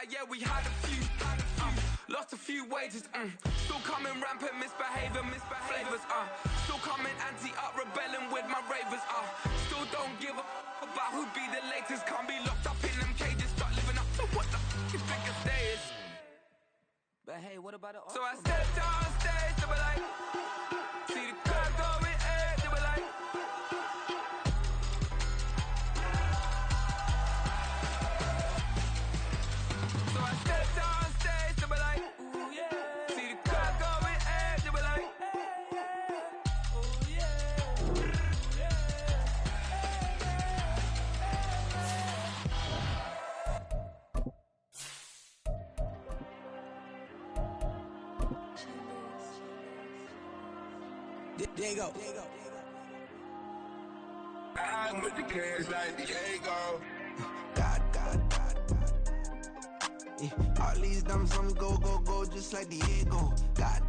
yeah, we had a few. Lost a few wages, still coming rampant, misbehavior, flavors, still coming anti-up, rebelling with my ravers, still don't give a about who be the latest, can't be locked up in them cages, start living up to what the you think a day is. But hey, what about it? So I stepped on stage, they were like, see the crowd going, they were like, so I stepped on stage, they were like, ooh yeah. See the crowd going, they were like, ooh yeah. Ooh yeah. There you go. I'm with the kids like Diego. God. Yeah. All these dumb songs go, just like Diego. God.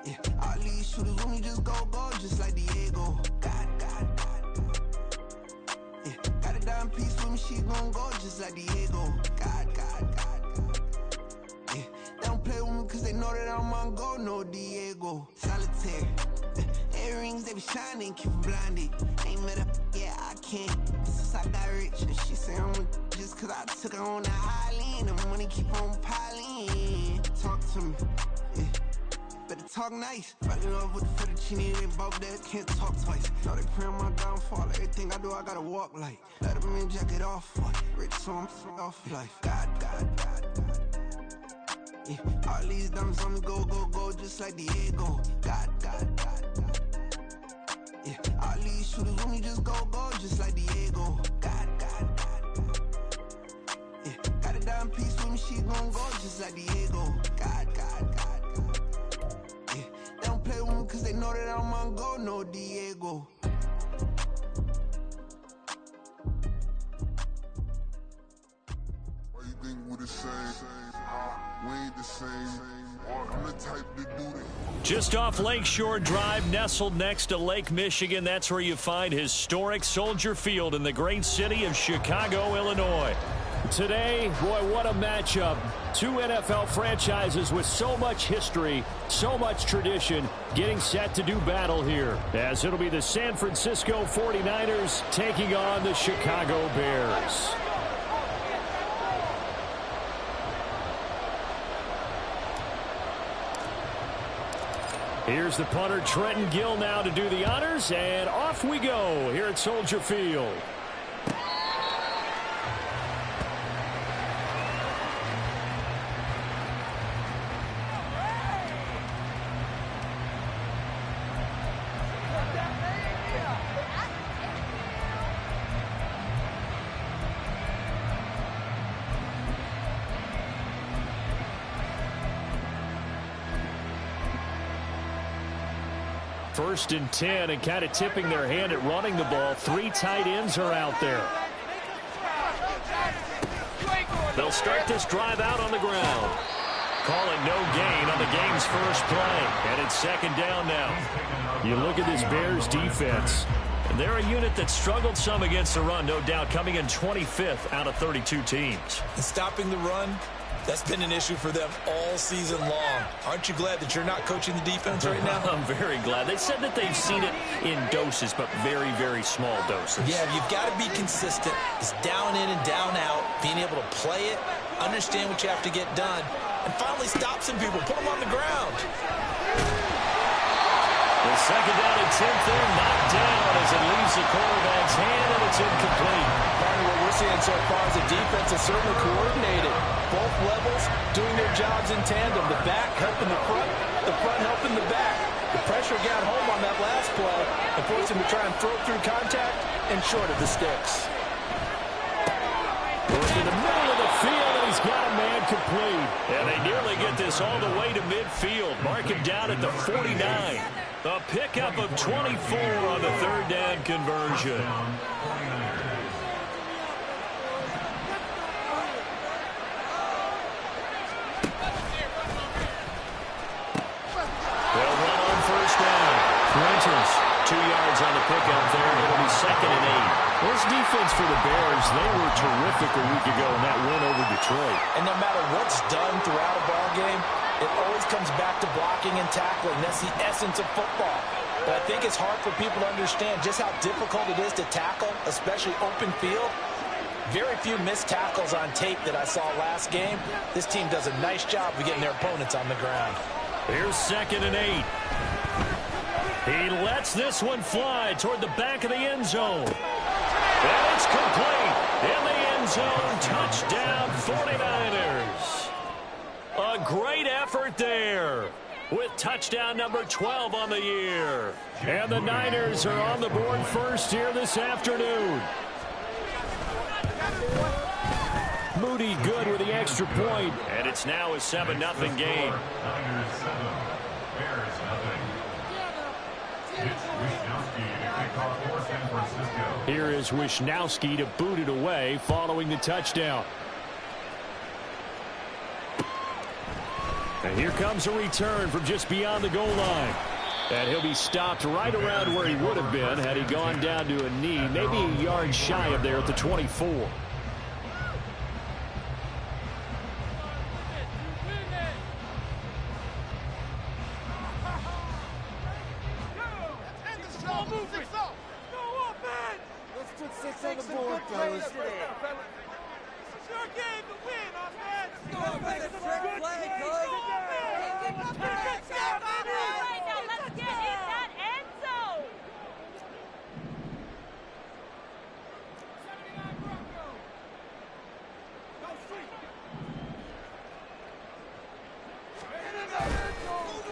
Yeah. All these shooters when we just go, just like Diego. God. Yeah. Got a dime piece with me, she gon' go just like Diego. God. Yeah. They don't play with me cause they know that I'm on go, no Diego. Solitaire. Earrings, they be shining, keep blinded. Ain't met up, yeah, I can't. Since I got rich, and she say I'm just cause I took her on the island. The money keep on piling. Talk to me, yeah. Better talk nice. Fucking up with the fettuccine, they both dead, can't talk twice. Know they pray on my downfall, everything I do, I gotta walk like. Let them in, jacket off, rich, so I'm off life. God. Yeah. All these dumb songs go, just like Diego. God. Yeah. All these shooters when we just go, just like Diego. God. Yeah. Got a dime piece with me, she gon' go just like Diego. God. Yeah. They don't play with me cause they know that I'm on go, no Diego. Why you think we the same? We ain't the same. I'm the type to do that. Just off Lakeshore Drive, nestled next to Lake Michigan. That's where you find historic Soldier Field in the great city of Chicago, Illinois. Today, boy, what a matchup. Two NFL franchises with so much history, so much tradition, getting set to do battle here, as it'll be the San Francisco 49ers taking on the Chicago Bears. Here's the punter, Trenton Gill, now to do the honors, and off we go here at Soldier Field. First and 10, and kind of tipping their hand at running the ball. Three tight ends are out there. They'll start this drive out on the ground. Call it no gain on the game's first play. And it's second down now. You look at this Bears defense. And they're a unit that struggled some against the run, no doubt, coming in 25th out of 32 teams. And stopping the run, that's been an issue for them all season long. Aren't you glad that you're not coaching the defense right now? I'm very glad. They said that they've seen it in doses, but very, very small doses. Yeah, you've got to be consistent. It's down in and down out, being able to play it, understand what you have to get done, and finally stop some people, put them on the ground. The second down and 10th there, knocked down as it leaves the quarterback's hand, and it's incomplete. What we're seeing so far is the defense is certainly coordinated. Both levels doing their jobs in tandem. The back helping the front helping the back. The pressure got home on that last play and forced him to try and throw through contact and short of the sticks. Work in the middle of the field, and he's got a man complete. And they nearly get this all the way to midfield. Mark him down at the 49. A pickup of 24 on the third down conversion. They'll run on first down. Printers, 2 yards on the pickup there. It'll be second and 8. This defense for the Bears, they were terrific a week ago in that Detroit. And no matter what's done throughout a ball game, it always comes back to blocking and tackling. That's the essence of football. But I think it's hard for people to understand just how difficult it is to tackle, especially open field. Very few missed tackles on tape that I saw last game. This team does a nice job of getting their opponents on the ground. Here's 2nd and 8. He lets this one fly toward the back of the end zone. And it's complete. In the end zone, touchdown 49ers. A great effort there with touchdown number 12 on the year. And the Niners are on the board first here this afternoon. Moody good with the extra point. And it's now a 7-0 game. Here is Wishnowski to boot it away following the touchdown. And here comes a return from just beyond the goal line. And he'll be stopped right around where he would have been had he gone down to a knee, maybe a yard shy of there at the 24.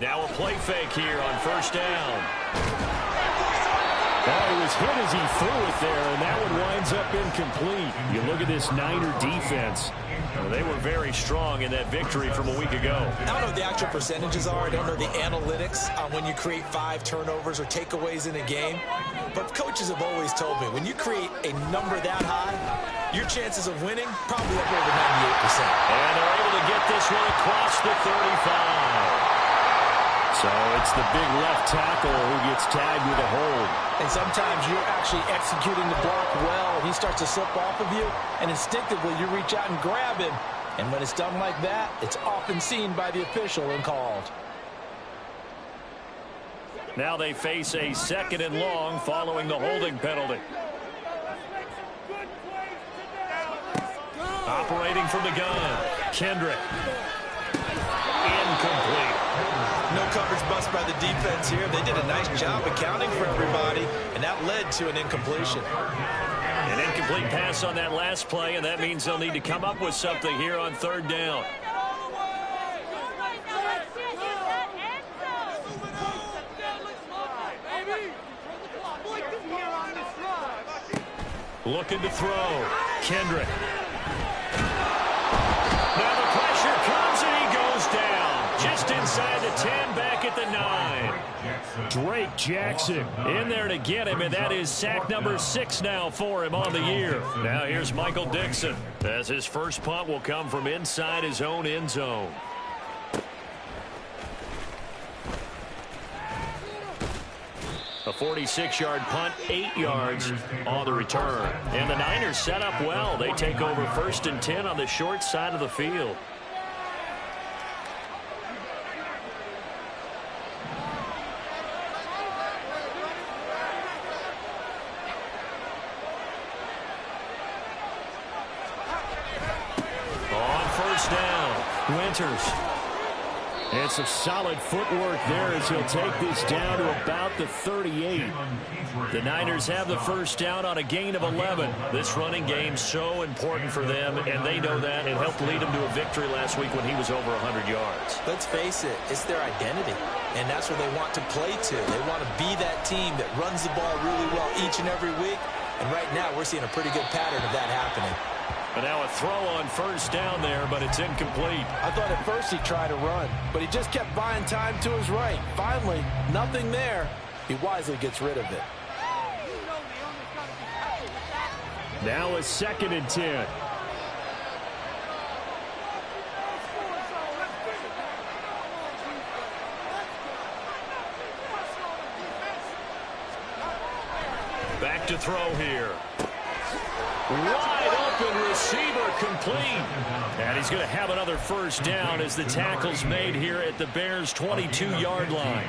Now a play fake here on first down. Oh, he was hit as he threw it there, and that one winds up incomplete. You look at this Niner defense. Well, they were very strong in that victory from a week ago. I don't know what the actual percentages are. I don't know the analytics on when you create 5 turnovers or takeaways in a game. But coaches have always told me, when you create a number that high, your chances of winning probably up over 98%. And they're able to get this one across the 35. So it's the big left tackle who gets tagged with a hold. And sometimes you're actually executing the block well, and he starts to slip off of you, and instinctively you reach out and grab him. And when it's done like that, it's often seen by the official and called. Now they face a 2nd and long following the holding penalty. Operating from the gun, Kendrick. Incomplete. No coverage bust by the defense here. They did a nice job accounting for everybody, and that led to an incompletion. An incomplete pass on that last play, and that means they'll need to come up with something here on 3rd down. Looking to throw. Kendrick. Now the pressure comes, and he goes down. Just inside the 10, back at the 9. Drake Jackson in there to get him, and that is sack number 6 now for him on the year. Now here's Michael Dixon, as his first punt will come from inside his own end zone. A 46-yard punt, 8 yards on the return. And the Niners set up well. They take over 1st and 10 on the short side of the field. Winters. And some solid footwork there as he'll take this down to about the 38. The Niners have the first down on a gain of 11. This running game so important for them, and they know that. It helped lead them to a victory last week when he was over 100 yards. Let's face it, it's their identity, and that's where they want to play to. They want to be that team that runs the ball really well each and every week, and right now we're seeing a pretty good pattern of that happening. But now a throw on first down there, but it's incomplete. I thought at first he tried to run, but he just kept buying time to his right. Finally, nothing there. He wisely gets rid of it. Now a 2nd and 10. Back to throw here. Wide open. open receiver complete. And he's going to have another first down as the tackle's made here at the Bears' 22-yard line.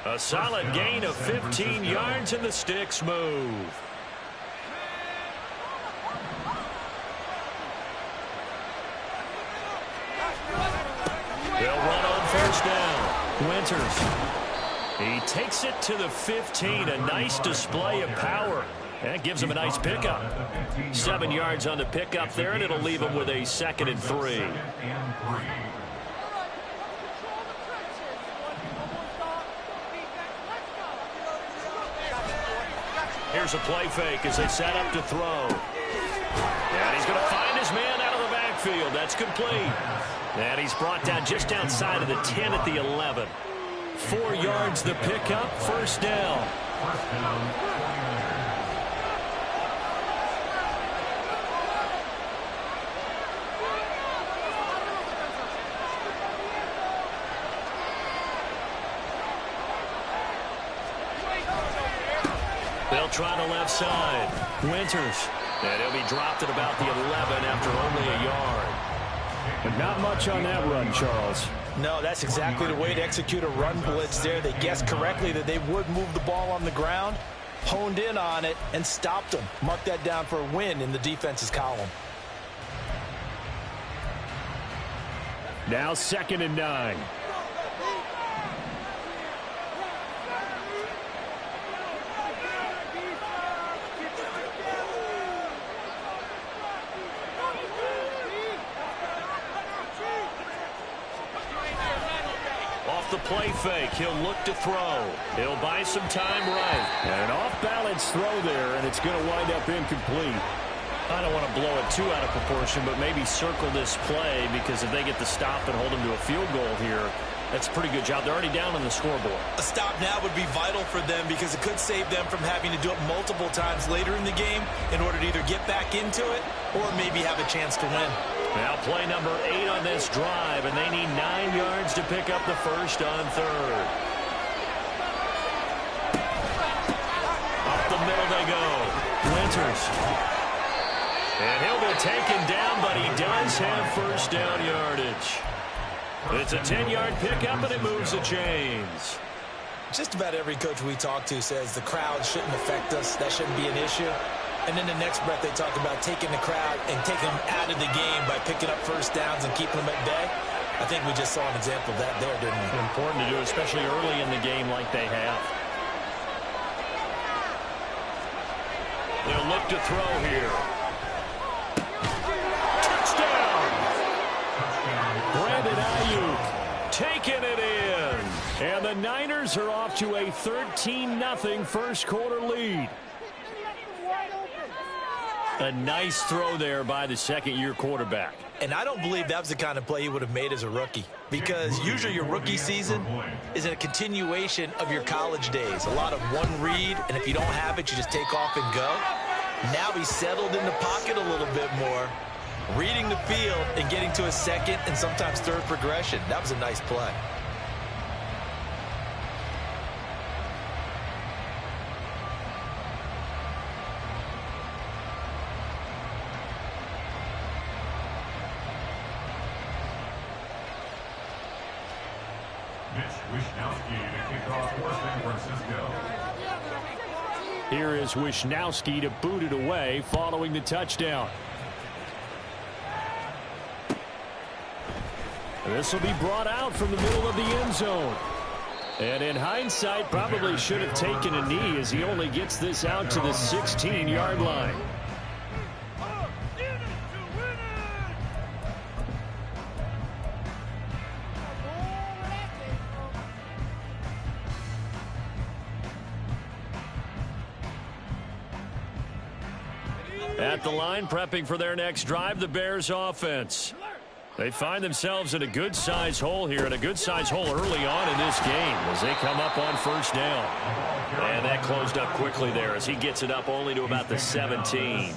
A solid gain of 15 yards, and the sticks move. They'll run on first down. Winters. He takes it to the 15. A nice display of power. That gives him a nice pickup. 7 yards on the pickup there, and it'll leave him with a 2nd and 3. Here's a play fake as they set up to throw. And he's going to find his man out of the backfield. That's complete. And he's brought down just outside of the 10 at the 11. 4 yards the pickup, first down. They'll try the left side. Winters. And he'll be dropped at about the 11 after only a yard. But not much on that run, Charles. No, that's exactly the way to execute a run blitz there. They guessed correctly that they would move the ball on the ground, honed in on it, and stopped them. Mark that down for a win in the defense's column. Now 2nd and 9. The play fake. He'll look to throw. He'll buy some time right. And an off-balance throw there, and it's going to wind up incomplete. I don't want to blow it too out of proportion, but maybe circle this play, because if they get the stop and hold them to a field goal here, that's a pretty good job. They're already down on the scoreboard. A stop now would be vital for them because it could save them from having to do it multiple times later in the game in order to either get back into it or maybe have a chance to win. Now play number 8 on this drive, and they need 9 yards to pick up the first on 3rd. Up the middle they go. Winters. And he'll be taken down, but he does have first down yardage. It's a 10-yard pickup, and it moves the chains. Just about every coach we talk to says the crowd shouldn't affect us. That shouldn't be an issue. And in the next breath, they talk about taking the crowd and taking them out of the game by picking up first downs and keeping them at bay. I think we just saw an example of that there, didn't we? Important to do, especially early in the game like they have. They'll look to throw here. Touchdown! Brandon Ayuk taking it in. And the Niners are off to a 13-0 first quarter lead. A nice throw there by the second-year quarterback. And I don't believe that was the kind of play he would have made as a rookie, because usually your rookie season is a continuation of your college days. A lot of one read, and if you don't have it, you just take off and go. Now he's settled in the pocket a little bit more, reading the field and getting to a second and sometimes third progression. That was a nice play. Here is Wisnowski to boot it away following the touchdown. This will be brought out from the middle of the end zone. And in hindsight, probably should have taken a knee as he only gets this out to the 16-yard line. At the line, prepping for their next drive, the Bears offense. They find themselves in a good-sized hole here, and a good-sized hole early on in this game as they come up on first down. And that closed up quickly there as he gets it up only to about the 17.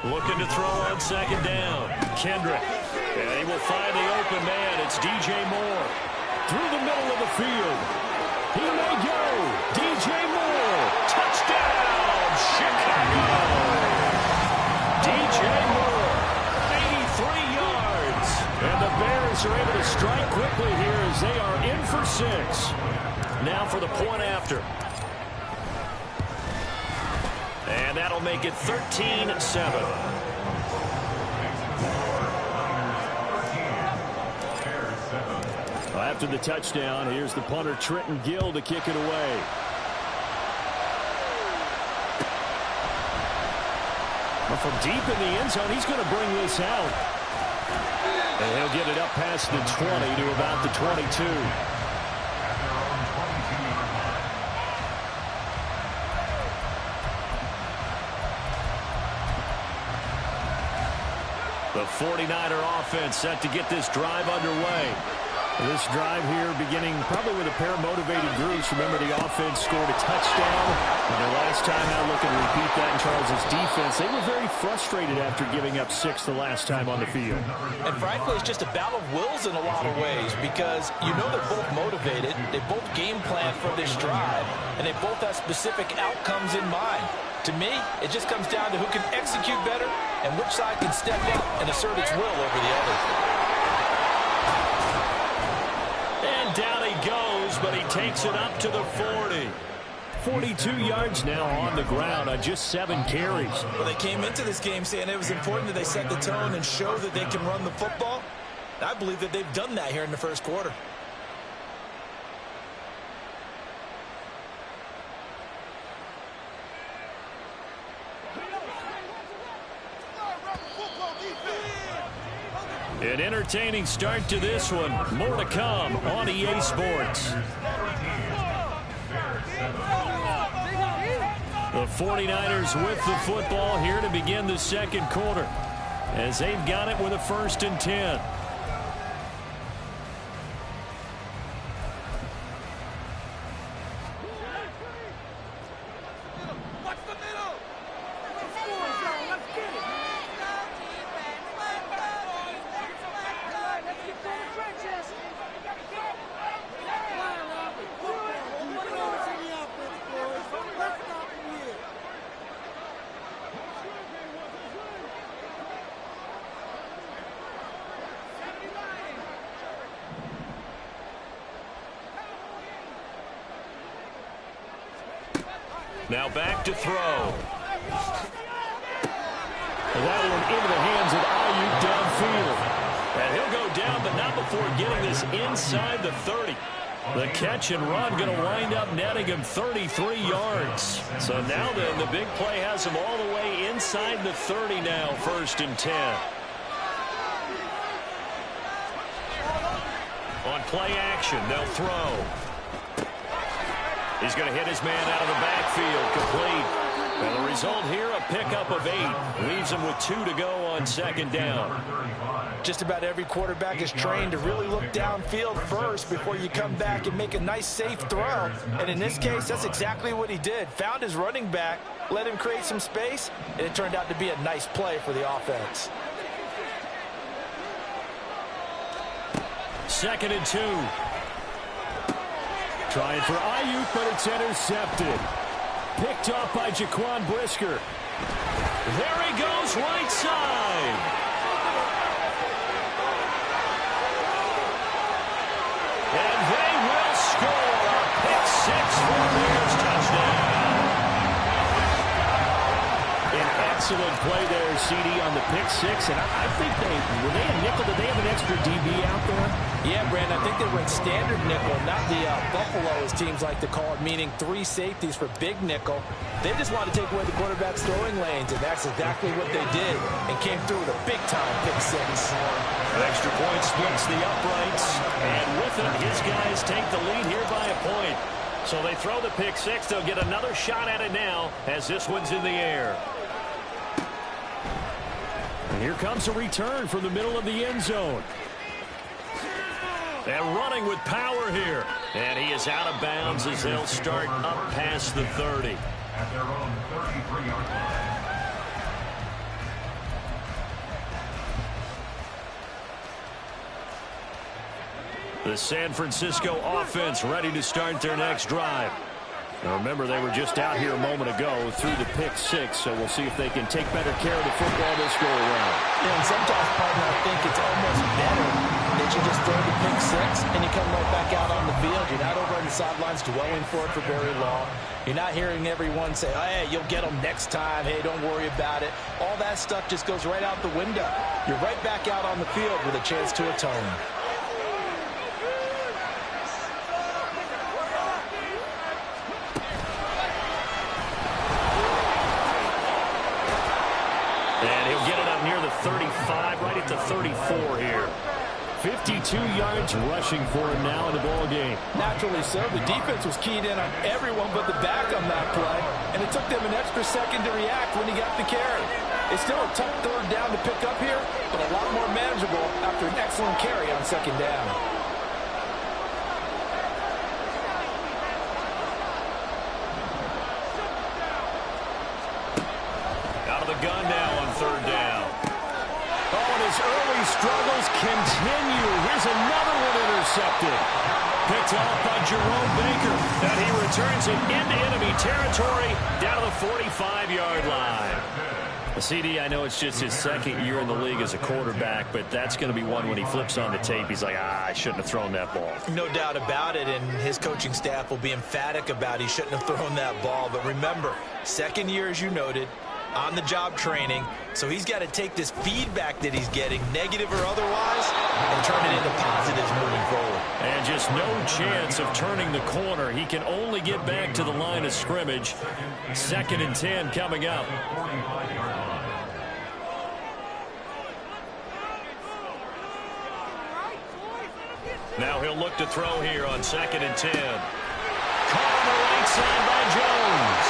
Looking to throw on second down. Kendrick. And he will find the open man. It's DJ Moore. Through the middle of the field. He may go. DJ Moore. Touchdown. of Chicago. DJ Moore, 83 yards. And the Bears are able to strike quickly here as they are in for 6. Now for the point after. And that'll make it 13-7. After the touchdown, here's the punter Trenton Gill to kick it away. Well, from deep in the end zone, he's going to bring this out. And he'll get it up past the 20 to about the 22. The 49er offense set to get this drive underway. This drive here beginning probably with a pair of motivated groups. Remember, the offense scored a touchdown. And the last time out, looking to repeat that in Charles' defense. They were very frustrated after giving up 6 the last time on the field. And frankly, it's just a battle of wills in a lot of ways because you know they're both motivated. They both game plan for this drive, and they both have specific outcomes in mind. To me, it just comes down to who can execute better and which side can step up and assert its will over the other. And down he goes, but he takes it up to the 40. 42 yards now on the ground on just 7 carries. Well, they came into this game saying it was important that they set the tone and show that they can run the football. I believe that they've done that here in the first quarter. An entertaining start to this one. More to come on EA Sports. The 49ers with the football here to begin the second quarter as they've got it with a 1st and 10. Now back to throw. And that one into the hands of Ayuk downfield. And he'll go down, but not before getting this inside the 30. The catch and run going to wind up netting him 33 yards. So now then, the big play has him all the way inside the 30 now, 1st and 10. On play action, they'll throw. He's going to hit his man out of the backfield, complete. And the result here, a pickup of 8. Leaves him with 2 to go on 2nd down. Just about every quarterback is trained to really look downfield first before you come back and make a nice, safe throw. And in this case, that's exactly what he did. Found his running back, let him create some space, and it turned out to be a nice play for the offense. 2nd and 2. Trying for Ayuk, but it's intercepted. Picked off by Jaquan Brisker. There he goes, right side. And they will score a pick 6 for the Bears touchdown. An excellent play there, CD, on the pick 6. And I think were they a nickel? Did they have an extra DB out there? Yeah, Brandon, I think they went standard nickel, not the Buffalo, as teams like to call it, meaning 3 safeties for big nickel. They just wanted to take away the quarterback's throwing lanes, and that's exactly what they did, and came through with a big-time pick 6. An extra point splits the uprights, and with it, his guys take the lead here by a point. So they throw the pick 6. They'll get another shot at it now as this one's in the air. And here comes a return from the middle of the end zone. And running with power here. And he is out of bounds as they'll start up past the 30. At their own 33-yard line. The San Francisco offense ready to start their next drive. Now remember, they were just out here a moment ago through the pick six, so we'll see if they can take better care of the football this go around. Yeah, and sometimes, partner, I think it's almost better that you just throw the pick six and you come right back out on the field. You're not over on the sidelines dwelling for it for very long. You're not hearing everyone say, oh, hey, you'll get them next time. Hey, don't worry about it. All that stuff just goes right out the window. You're right back out on the field with a chance to atone. And he'll get it up near the 35, right at the 34 here. 52 yards rushing for him now in the ball game. Naturally so. The defense was keyed in on everyone but the back on that play, and it took them an extra second to react when he got the carry. It's still a tough third down to pick up here, but a lot more manageable after an excellent carry on second down. Out of the gun now on third down. Oh, and his early struggles continue. Here's another one intercepted. Picked off by Jerome Baker. And he returns it into enemy territory down to the 45-yard line. CD, I know it's just his second year in the league as a quarterback, but that's going to be one when he flips on the tape. He's like, I shouldn't have thrown that ball. No doubt about it, and his coaching staff will be emphatic about he shouldn't have thrown that ball. But remember, second year, as you noted, on-the-job training, so he's got to take this feedback that he's getting, negative or otherwise, and turn it into positives moving forward. And just no chance of turning the corner. He can only get back to the line of scrimmage. 2nd and 10 coming up. Now he'll look to throw here on 2nd and 10. Caught on the right side by Jones.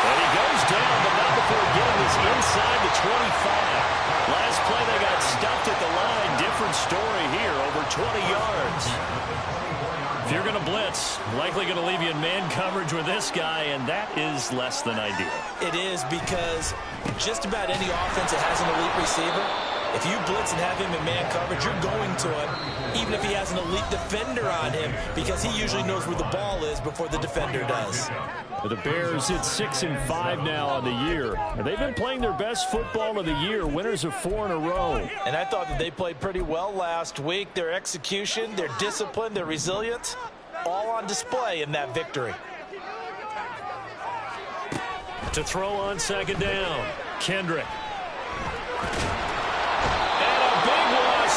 And he goes down, but not before getting this inside the 25. Last play they got stuffed at the line. Different story here, over 20 yards. If you're going to blitz, likely going to leave you in man coverage with this guy, and that is less than ideal. It is, because just about any offense that has an elite receiver, if you blitz and have him in man coverage, you're going to him, even if he has an elite defender on him, because he usually knows where the ball is before the defender does. The Bears at 6-5 now on the year. They've been playing their best football of the year, winners of 4 in a row. And I thought that they played pretty well last week. Their execution, their discipline, their resilience, all on display in that victory. To throw on 2nd down, Kendrick.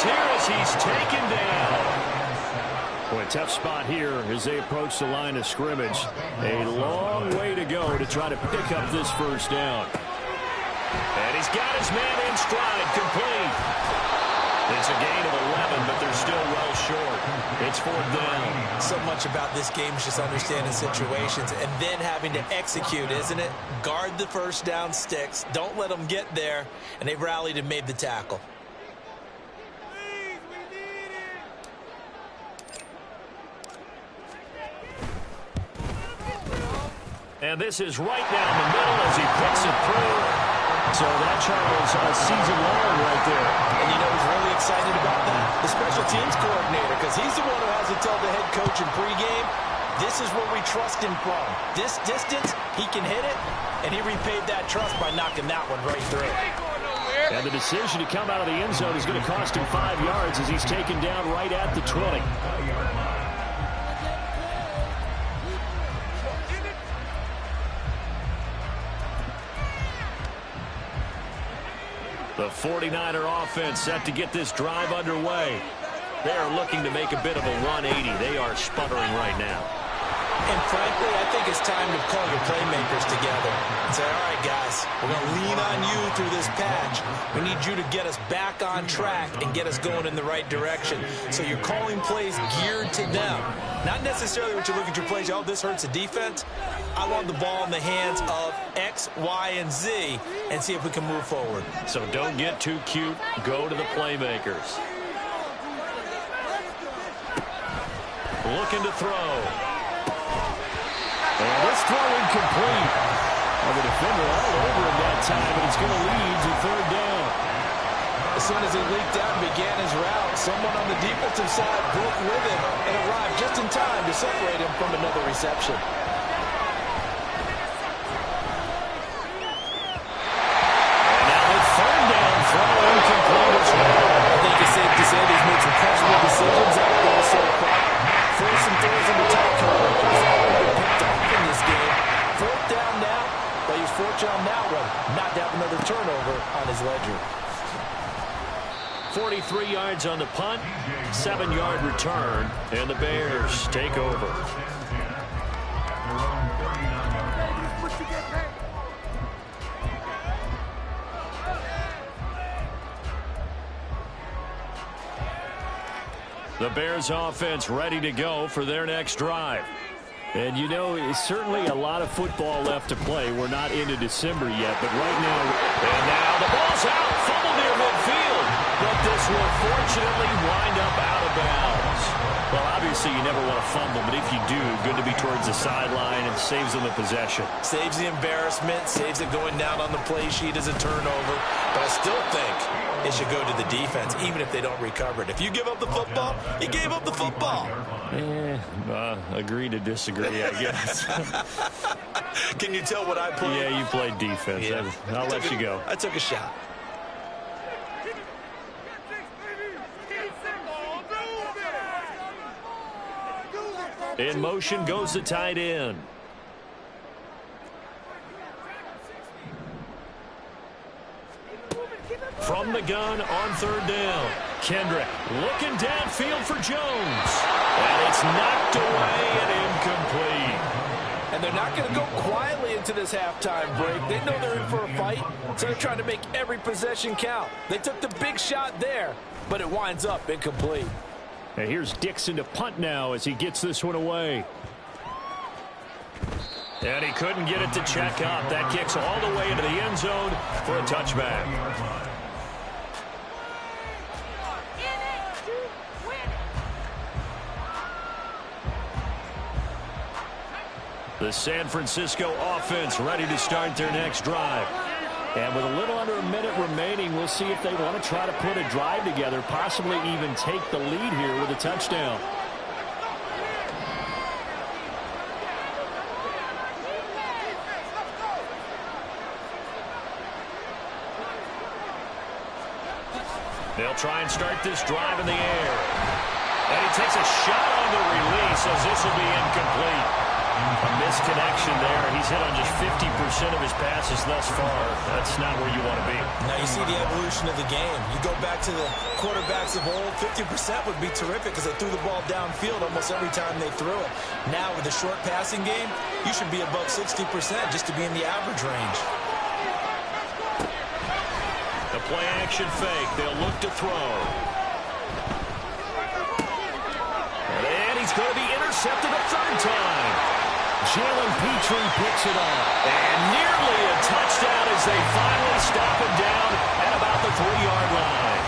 Here as he's taken down. Boy, tough spot here as they approach the line of scrimmage. A long way to go to try to pick up this first down. And he's got his man in stride, complete. It's a gain of 11, but they're still well short. It's 4th down. So much about this game is just understanding situations and then having to execute, isn't it? Guard the first down sticks. Don't let them get there. And they rallied and made the tackle. And this is right down the middle as he picks it through. So that, Charles, a season long right there. And you know who's really excited about that? The special teams coordinator, because he's the one who has to tell the head coach in pregame, this is where we trust him from. This distance, he can hit it, and he repaid that trust by knocking that one right through. And the decision to come out of the end zone is going to cost him 5 yards as he's taken down right at the 20. The 49er offense set to get this drive underway. They are looking to make a bit of a 180. They are sputtering right now. And frankly, I think it's time to call your playmakers together and say, all right, guys, we're going to lean on you through this patch. We need you to get us back on track and get us going in the right direction. So you're calling plays geared to them. Not necessarily what you look at your plays, oh, this hurts the defense. I want the ball in the hands of X, Y, and Z and see if we can move forward. So don't get too cute. Go to the playmakers. Looking to throw. And this throw incomplete. Well, the defender all over him that time, but it's going to lead to 3rd down. As soon as he leaked out and began his route, someone on the defensive side broke with him and arrived just in time to separate him from another reception. on his ledger. 43 yards on the punt, 7-yard return, and the Bears take over. The Bears offense ready to go for their next drive. And you know, it's certainly a lot of football left to play. We're not into December yet, but right now, and now the ball's out, fumble near midfield. But this will fortunately wind up out of bounds. Well, obviously you never want to fumble, but if you do, good to be towards the sideline and saves them the possession. Saves the embarrassment, saves it going down on the play sheet as a turnover. But I still think it should go to the defense, even if they don't recover it. If you give up the football, you gave up the football. Agree to disagree, I guess. Can you tell what I played? Yeah, you played defense. Yeah. I'll let you go. I took a shot. In motion goes the tight end. From the gun on third down. Kendrick looking downfield for Jones. And it's knocked away and incomplete. And they're not going to go quietly into this halftime break. They know they're in for a fight, so they're trying to make every possession count. They took the big shot there, but it winds up incomplete. And here's Dixon to punt now as he gets this one away. And he couldn't get it to check up. That kicks all the way into the end zone for a touchback. The San Francisco offense ready to start their next drive. And with a little under a minute remaining, we'll see if they want to try to put a drive together, possibly even take the lead here with a touchdown. They'll try and start this drive in the air. And he takes a shot on the release as this will be incomplete. A misconnection there. He's hit on just 50% of his passes thus far. That's not where you want to be. Now you see the evolution of the game. You go back to the quarterbacks of old, 50% would be terrific because they threw the ball downfield almost every time they threw it. Now with the short passing game, you should be above 60% just to be in the average range. The play action fake. They'll look to throw. And he's going to be intercepted a third time. Jalen Petrie picks it up. And nearly a touchdown as they finally stop him down at about the 3-yard line.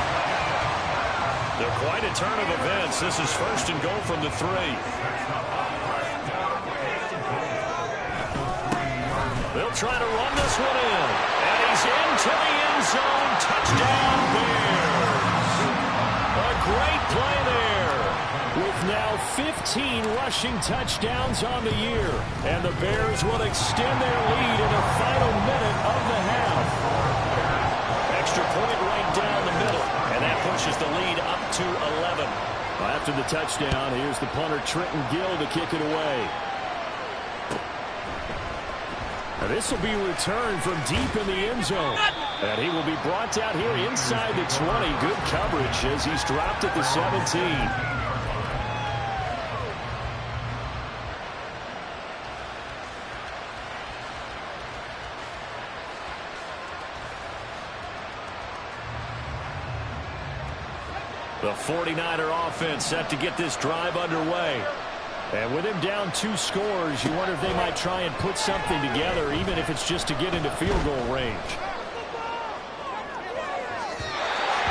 They're quite a turn of events. This is first and goal from the 3. They'll try to run this one in. And he's into the end zone. Touchdown, Bears. A great play there. With now 15 rushing touchdowns on the year. And the Bears will extend their lead in the final minute of the half. Extra point right down the middle. And that pushes the lead up to 11. After the touchdown, here's the punter Trenton Gill to kick it away. Now this will be returned from deep in the end zone. And he will be brought down here inside the 20. Good coverage as he's dropped at the 17. The 49er offense set to get this drive underway. And with him down 2 scores, you wonder if they might try and put something together, even if it's just to get into field goal range.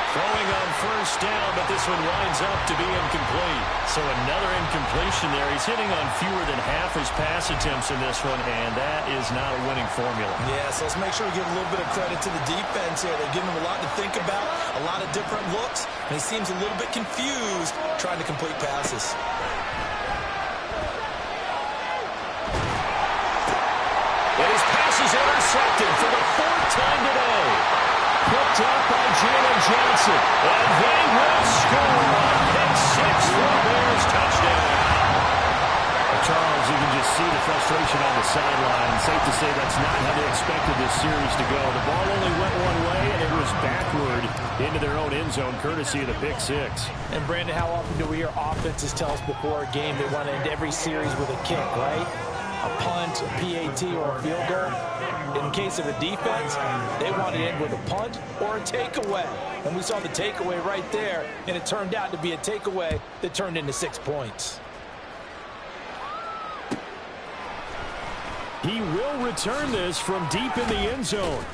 Throwing on first down, but this one winds up to be incomplete. So another incompletion there. He's hitting on fewer than half his pass attempts in this one, and that is not a winning formula. Yeah, so let's make sure we give a little bit of credit to the defense here. They're giving him a lot to think about, a lot of different looks, and he seems a little bit confused trying to complete passes. And his pass is intercepted for the 4th time today. Picked up by Jalen Johnson. And they will score on pick 6 for the Bears touchdown. Charles, you can just see the frustration on the sideline. Safe to say that's not how they expected this series to go. The ball only went one way, and it was backward into their own end zone, courtesy of the pick six. And, Brandon, how often do we hear offenses tell us before a game they want to end every series with a kick, right? A punt, a PAT, or a field goal. In case of the defense, they want to end with a punt or a takeaway. And we saw the takeaway right there, and it turned out to be a takeaway that turned into 6 points. He will return this from deep in the end zone.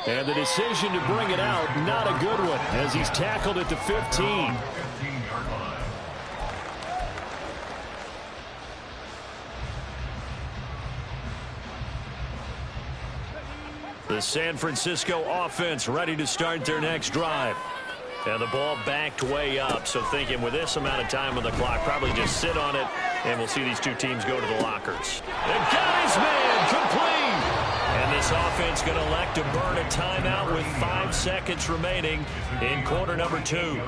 And the decision to bring it out, not a good one, as he's tackled at the 15. The San Francisco offense ready to start their next drive. And the ball backed way up, so thinking with this amount of time on the clock, probably just sit on it, and we'll see these two teams go to the lockers. And got his man, complete! And this offense going to elect to burn a timeout with 5 seconds remaining in quarter number 2.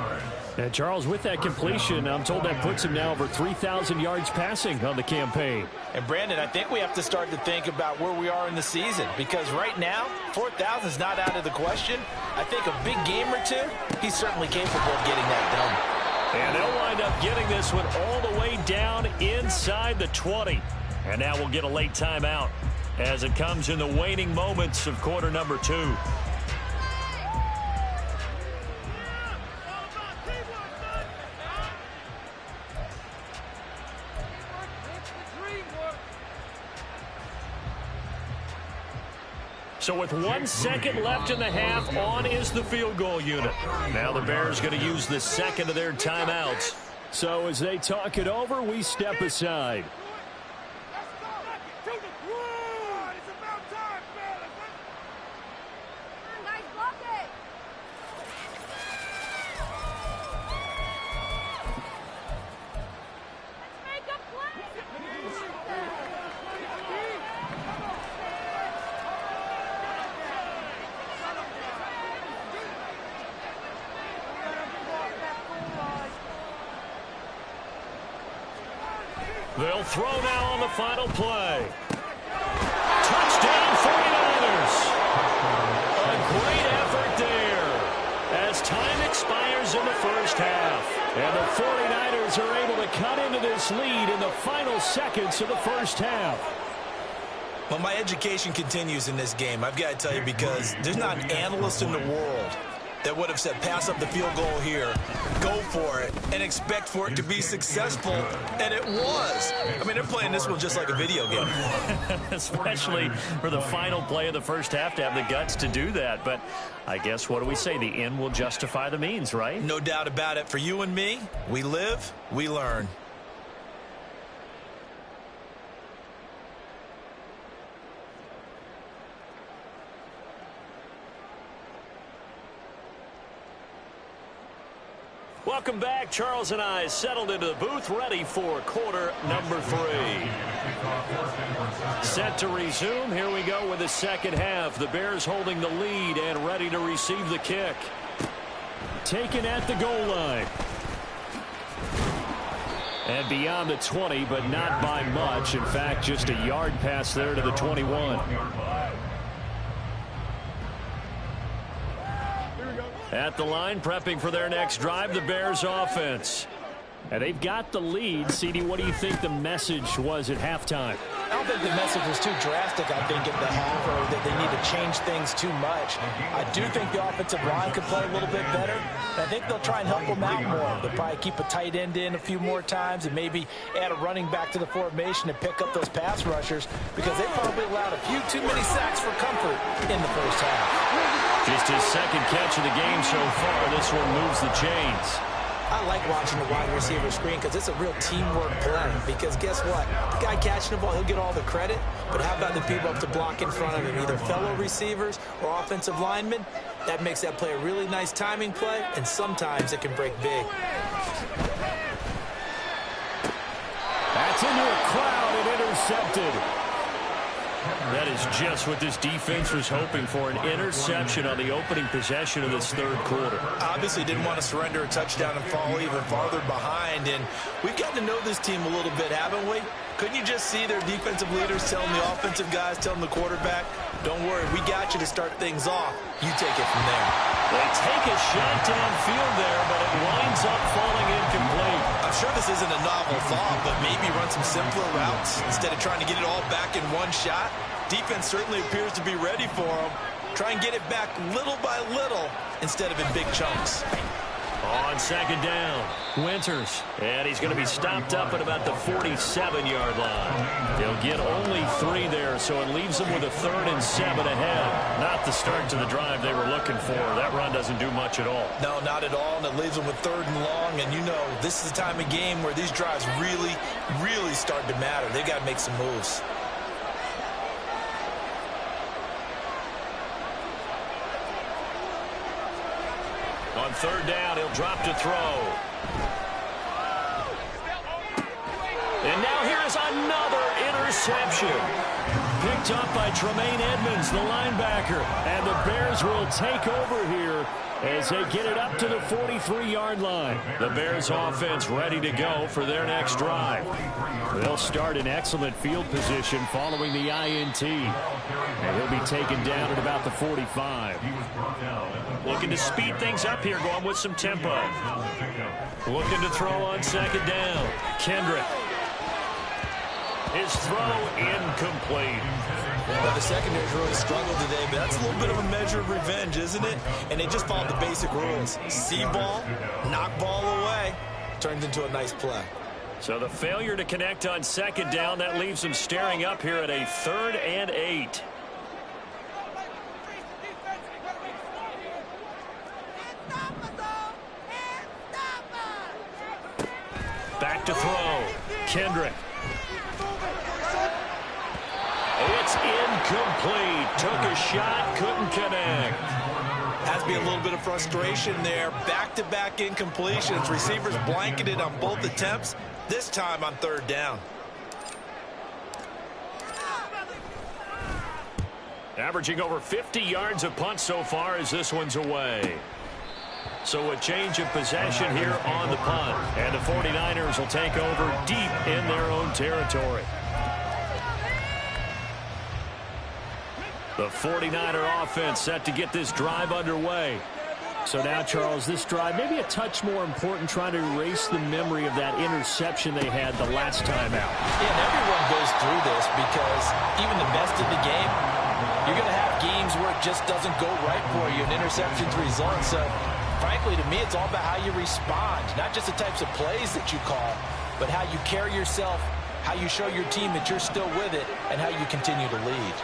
And Charles, with that completion, I'm told that puts him now over 3,000 yards passing on the campaign. And, Brandon, I think we have to start to think about where we are in the season, because right now, 4,000 is not out of the question. I think a big game or two, he's certainly capable of getting that done. And they'll wind up getting this one all the way down inside the 20. And now we'll get a late timeout as it comes in the waning moments of quarter number 2. So with 1 second left in the half, on is the field goal unit. Now the Bears going to use the second of their timeouts. So as they talk it over, we step aside. They'll throw now on the final play. Touchdown 49ers. A great effort there as time expires in the first half. And the 49ers are able to cut into this lead in the final seconds of the first half. Well, my education continues in this game, I've got to tell you, because there's not an analyst in the world that would have said pass up the field goal here, go for it, and expect for it to be successful, and it was. I mean, they're playing this one just like a video game. Especially for the final play of the first half to have the guts to do that. But I guess, what do we say? The end will justify the means, right? No doubt about it. For you and me, we live, we learn. Welcome back. Charles and I settled into the booth, ready for quarter number 3. Set to resume. Here we go with the second half. The Bears holding the lead and ready to receive the kick. Taken at the goal line. And beyond the 20, but not by much. In fact, just a yard pass there to the 21. At the line, prepping for their next drive, the Bears offense. And they've got the lead. CD, what do you think the message was at halftime? I don't think the message was too drastic, I think, at the half, or that they need to change things too much. I do think the offensive line could play a little bit better. And I think they'll try and help them out more. They'll probably keep a tight end in a few more times and maybe add a running back to the formation to pick up those pass rushers, because they probably allowed a few too many sacks for comfort in the first half. Just his second catch of the game so far. This one moves the chains. I like watching the wide receiver screen because it's a real teamwork play. Because guess what? The guy catching the ball, he'll get all the credit. But how about the people up to block in front of him, either fellow receivers or offensive linemen? That makes that play a really nice timing play, and sometimes it can break big. That's into a crowd and intercepted. That is just what this defense was hoping for, an interception on the opening possession of this third quarter. Obviously didn't want to surrender a touchdown and fall even farther behind, and we've gotten to know this team a little bit, haven't we? Couldn't you just see their defensive leaders telling the offensive guys, telling the quarterback, don't worry, we got you to start things off. You take it from there. They take a shot downfield there, but it winds up falling incomplete. I'm sure this isn't a novel thought, but maybe run some simpler routes instead of trying to get it all back in one shot. Defense certainly appears to be ready for them. Try and get it back little by little instead of in big chunks. On second down, Winters. And he's going to be stopped up at about the 47-yard line. He'll get only 3 there, so it leaves him with a 3rd and 7 ahead. Not the start to the drive they were looking for. That run doesn't do much at all. No, not at all, and it leaves them with 3rd and long. And you know, this is the time of game where these drives really, really start to matter. They've got to make some moves. On 3rd down, he'll drop to throw. And now here is another interception. Picked up by Tremaine Edmonds, the linebacker. And the Bears will take over here as they get it up to the 43-yard line. The Bears offense ready to go for their next drive. They'll start in excellent field position following the INT. And he'll be taken down at about the 45. Looking to speed things up here, going with some tempo. Looking to throw on second down. Kendrick. His throw incomplete. Well, the secondary's really struggled today, but that's a little bit of a measure of revenge, isn't it? And they just followed the basic rules. See ball, knock ball away. Turns into a nice play. So the failure to connect on second down, that leaves him staring up here at a 3rd and 8. Back to throw. Kendrick. It's incomplete. Took a shot, couldn't connect. Has to be a little bit of frustration there. Back-to-back incompletions. Receivers blanketed on both attempts, this time on 3rd down. Averaging over 50 yards a punt so far as this one's away. So a change of possession here on the punt. And the 49ers will take over deep in their own territory. The 49er offense set to get this drive underway. So now, Charles, this drive maybe a touch more important, trying to erase the memory of that interception they had the last time out. Yeah, and everyone goes through this because even the best of the game, you're going to have games where it just doesn't go right for you, and interceptions result. So, frankly, to me, it's all about how you respond, not just the types of plays that you call, but how you carry yourself, how you show your team that you're still with it, and how you continue to lead.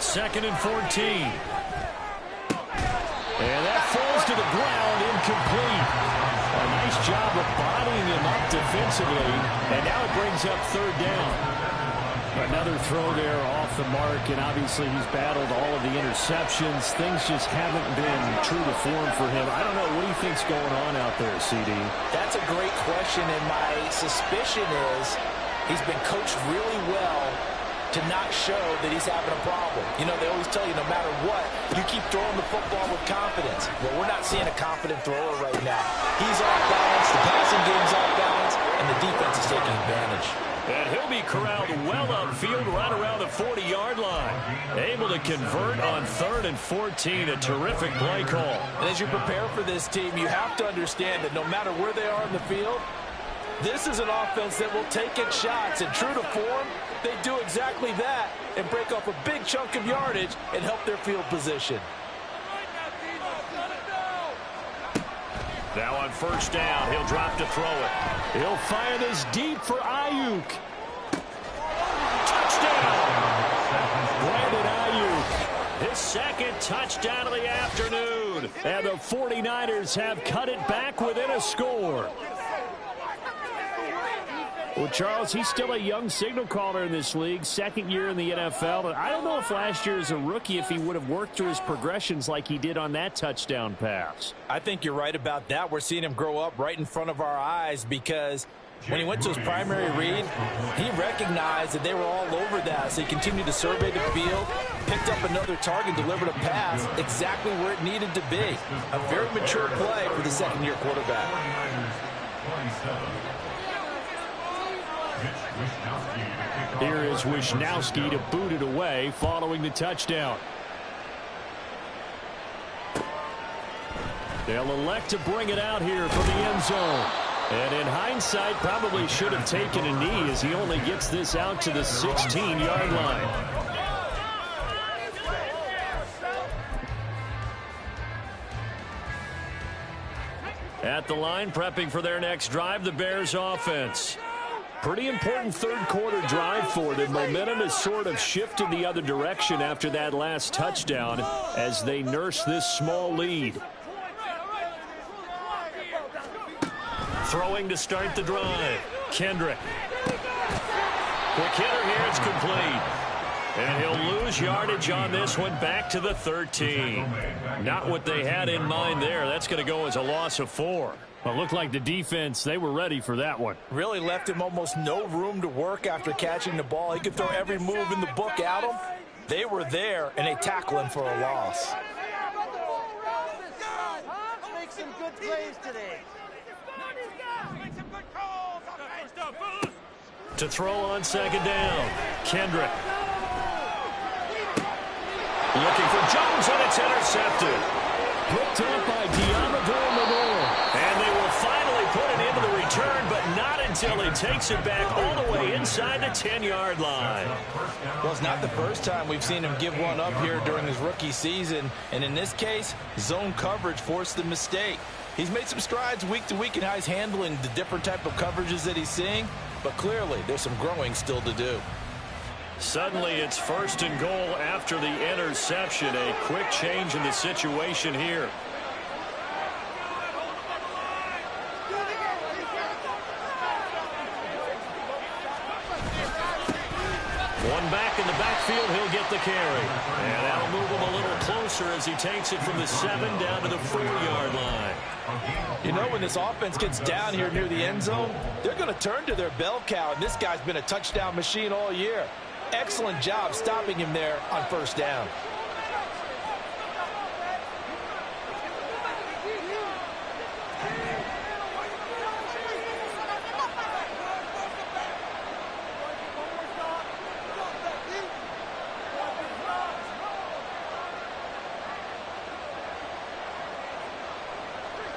Second and 14. And that falls to the ground, incomplete. A nice job of bodying him up defensively. And now it brings up 3rd down. Another throw there off the mark, and obviously he's battled all of the interceptions. Things just haven't been true to form for him. I don't know. What do you think's going on out there, CD? That's a great question, and my suspicion is he's been coached really well to not show that he's having a problem. You know, they always tell you no matter what, you keep throwing the football with confidence. Well, we're not seeing a confident thrower right now. He's off balance, the passing game's off balance, and the defense is taking advantage. And he'll be corralled well upfield right around the 40-yard line. Able to convert on 3rd and 14, a terrific play call. And as you prepare for this team, you have to understand that no matter where they are in the field, this is an offense that will take its shots, and true to form, they do exactly that and break off a big chunk of yardage and help their field position. Now on 1st down, he'll drop to throw it. He'll fire this deep for Ayuk. Touchdown! Brandon Ayuk, his 2nd touchdown of the afternoon. And the 49ers have cut it back within a score. Well, Charles, he's still a young signal caller in this league, 2nd year in the NFL. And I don't know if last year as a rookie, if he would have worked through his progressions like he did on that touchdown pass. I think you're right about that. We're seeing him grow up right in front of our eyes because When he went to his primary read, he recognized that they were all over that, so he continued to survey the field, picked up another target, delivered a pass exactly where it needed to be. A very mature play for the second-year quarterback. Here is Wisnowski to boot it away following the touchdown. They'll elect to bring it out here from the end zone. And in hindsight, probably should have taken a knee as he only gets this out to the 16-yard line. At the line, prepping for their next drive, the Bears offense. Pretty important third-quarter drive for them. Momentum has sort of shifted the other direction after that last touchdown as they nurse this small lead. Throwing to start the drive. Kendrick. Quick hitter here. It's complete. And he'll lose yardage on this one back to the 13. Not what they had in mind there. That's going to go as a loss of 4. Well, it looked like the defense, they were ready for that one. Really left him almost no room to work after catching the ball. He could throw every move in the book at him. They were there, and they tackle him for a loss. Make some good plays today. To throw on second down, Kendrick. Looking for Jones, and it's intercepted. Picked up by Diamador Lenore. And they will finally put it into the return, but not until he takes it back all the way inside the 10-yard line. Well, it's not the first time we've seen him give one up here during his rookie season. And in this case, zone coverage forced the mistake. He's made some strides week to week in how he's handling the different type of coverages that he's seeing. But clearly, there's some growing still to do. Suddenly, it's 1st and goal after the interception. A quick change in the situation here. One back in the backfield, he'll get the carry. And that'll move him a little closer as he takes it from the 7 down to the 4-yard line. You know, when this offense gets down here near the end zone, they're going to turn to their bell cow, and this guy's been a touchdown machine all year. Excellent job stopping him there on 1st down.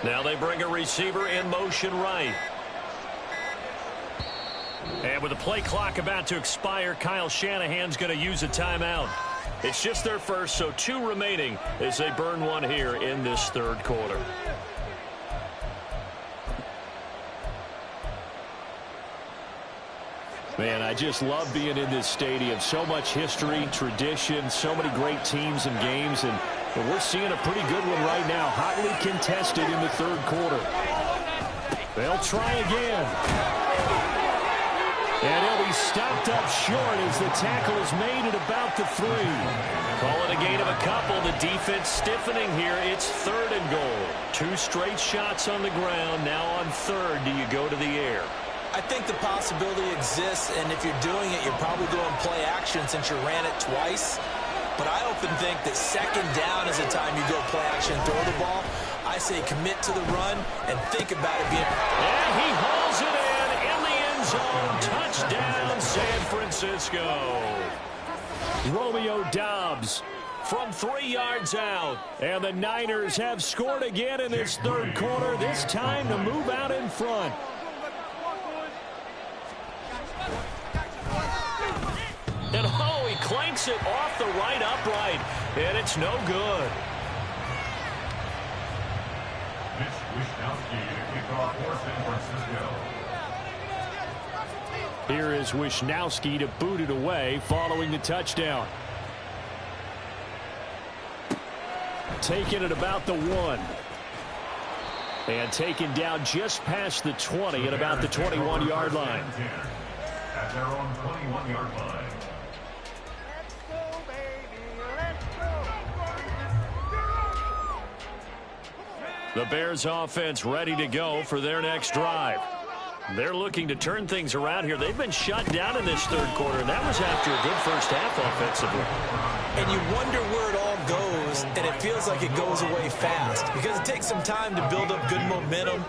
Now they bring a receiver in motion right. And with the play clock about to expire, Kyle Shanahan's going to use a timeout. It's just their first, so 2 remaining as they burn one here in this 3rd quarter. Man, I just love being in this stadium. So much history, tradition, so many great teams and games, and we're seeing a pretty good one right now. Hotly contested in the 3rd quarter. They'll try again. And he'll be stopped up short as the tackle is made at about the 3. Call it a gain of a couple. The defense stiffening here. It's 3rd and goal. 2 straight shots on the ground. Now on 3rd, do you go to the air? I think the possibility exists, and if you're doing it, you're probably going play action since you ran it twice. But I often think that 2nd down is the time you go play action, throw the ball. I say commit to the run and think about it being... And he hauls it in the end zone. Touchdown, San Francisco. Romeo Doubs from 3 yards out. And the Niners have scored again in this 3rd quarter, this time to move out in front. And oh, he clanks it off the right upright, and it's no good. Mitch Wisnowski to kick off for San Francisco. Here is Wisnowski to boot it away following the touchdown. Taking it about the 1. And taken down just past the 20 at about the 21-yard line. At their own 21-yard line. The Bears offense ready to go for their next drive. They're looking to turn things around here. They've been shut down in this third quarter, and that was after a good first half offensively. And you wonder where it all goes, and it feels like it goes away fast because it takes some time to build up good momentum,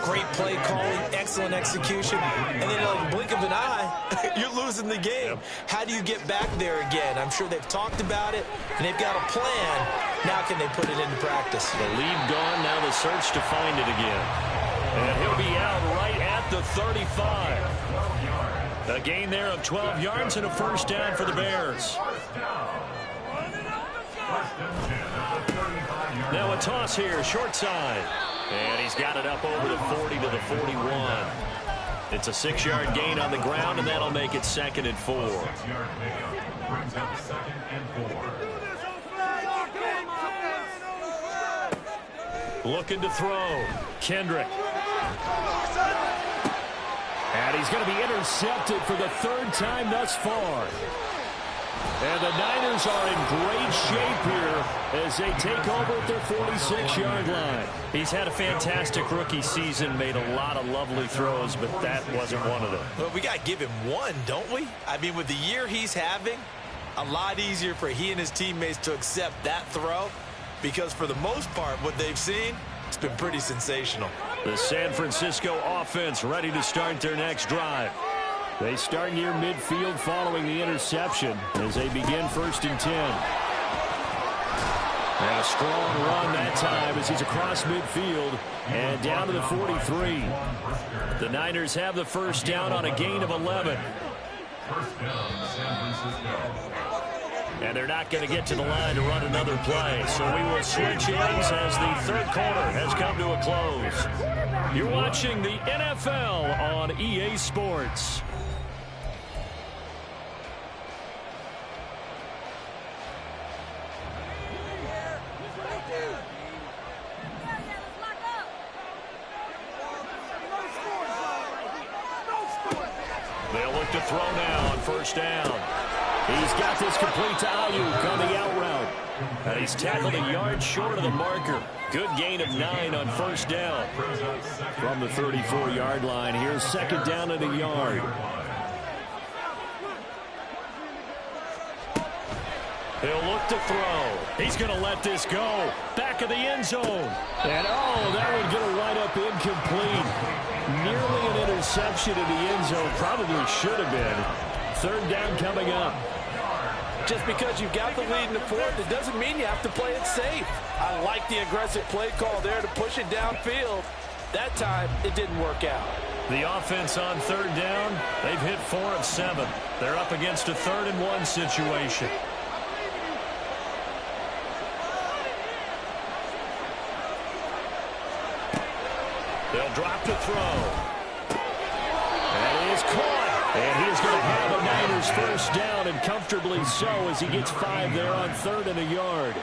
great play calling, excellent execution, and then like blink of an eye, you're losing the game. How do you get back there again? I'm sure they've talked about it, and they've got a plan. Now can they put it into practice? The lead gone, now the search to find it again. And he'll be out right at the 35. A gain there of 12 yards and a first down for the Bears. Now a toss here, short side. And he's got it up over the 40 to the 41. It's a 6-yard gain on the ground, and that'll make it 2nd and 4. Brings up 2nd and 4. Looking to throw. Kendrick. And he's going to be intercepted for the 3rd time thus far. And the Niners are in great shape here as they take over at their 46-yard line. He's had a fantastic rookie season, made a lot of lovely throws, but that wasn't one of them. Well, we got to give him one, don't we? I mean, with the year he's having, a lot easier for he and his teammates to accept that throw because for the most part, what they've seen, it's been pretty sensational. The San Francisco offense ready to start their next drive. They start near midfield following the interception as they begin 1st and 10. And a strong run that time as he's across midfield and down to the 43. The Niners have the first down on a gain of 11. First down, San Francisco. And they're not going to get to the line to run another play. So we will switch ends as the 3rd quarter has come to a close. You're watching the NFL on EA Sports. They'll look to throw now on 1st down. He's got this complete to Ayuk on the out route. And he's tackled a yard short of the marker. Good gain of 9 on 1st down. From the 34-yard line, here's 2nd down and a yard. He'll look to throw. He's going to let this go. Back of the end zone. And, that would get a right-up incomplete. Nearly an interception in the end zone. Probably should have been. 3rd down coming up. Just because you've got the lead in the 4th, it doesn't mean you have to play it safe. I like the aggressive play call there to push it downfield. That time, it didn't work out. The offense on 3rd down, they've hit 4 of 7. They're up against a 3rd and 1 situation. They'll drop to throw. And it is caught. And he is going to have a Niners first down, and comfortably so as he gets 5 there on 3rd and a yard.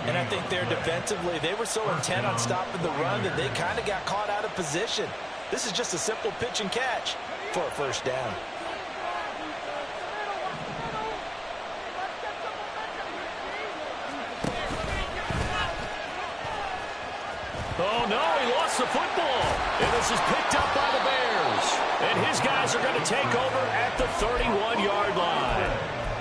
And I think there defensively, they were so intent on stopping the run that they kind of got caught out of position. This is just a simple pitch and catch for a first down. Oh, no, he lost the football. And this is picked up by the Bears. And his guys are going to take over at the 31-yard line.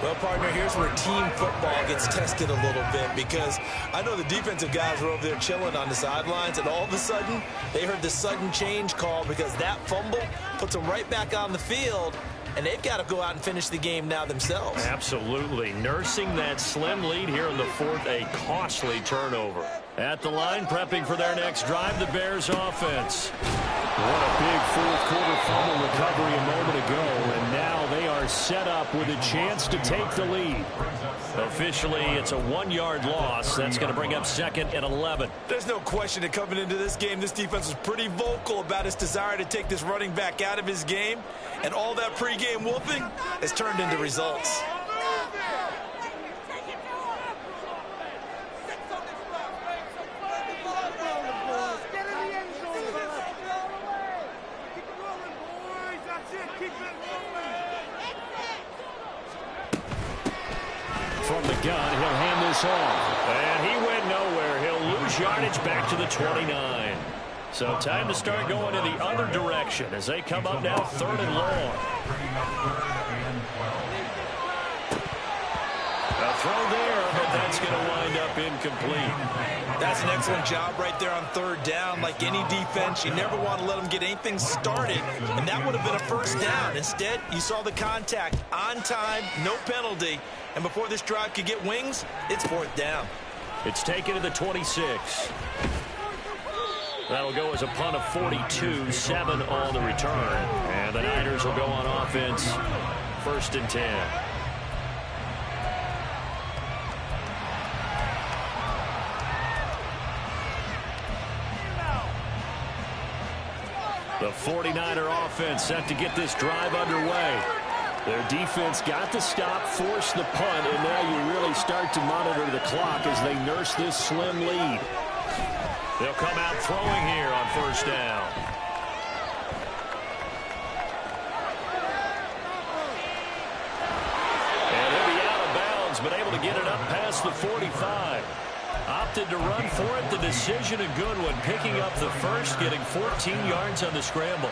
Well, partner, here's where team football gets tested a little bit because I know the defensive guys were over there chilling on the sidelines, and all of a sudden, they heard the sudden change call because that fumble puts them right back on the field, and they've got to go out and finish the game now themselves. Absolutely. Nursing that slim lead here in the 4th, a costly turnover. At the line, prepping for their next drive, the Bears offense. What a big 4th quarter fumble recovery a moment ago, and now they are set up with a chance to take the lead. Officially, it's a 1-yard loss. That's going to bring up 2nd and 11. There's no question that coming into this game, this defense was pretty vocal about its desire to take this running back out of his game, and all that pregame whooping has turned into results. From the gun, he'll hand this off. And he went nowhere. He'll lose yardage back to the 29. So time to start going in the other direction as they come up now 3rd and long. A throw there, but that's going to wind up incomplete. That's an excellent job right there on 3rd down. Like any defense, you never want to let them get anything started, and that would have been a 1st down. Instead, you saw the contact on time, no penalty, and before this drive could get wings, it's 4th down. It's taken to the 26. That'll go as a punt of 42, 7 on the return. And the Niners will go on offense, 1st and 10. The 49er offense set to get this drive underway. Their defense got the stop, forced the punt, and now you really start to monitor the clock as they nurse this slim lead. They'll come out throwing here on 1st down. And he'll be out of bounds, but able to get it up past the 45. Opted to run for it. The decision a good one. Picking up the first, getting 14 yards on the scramble.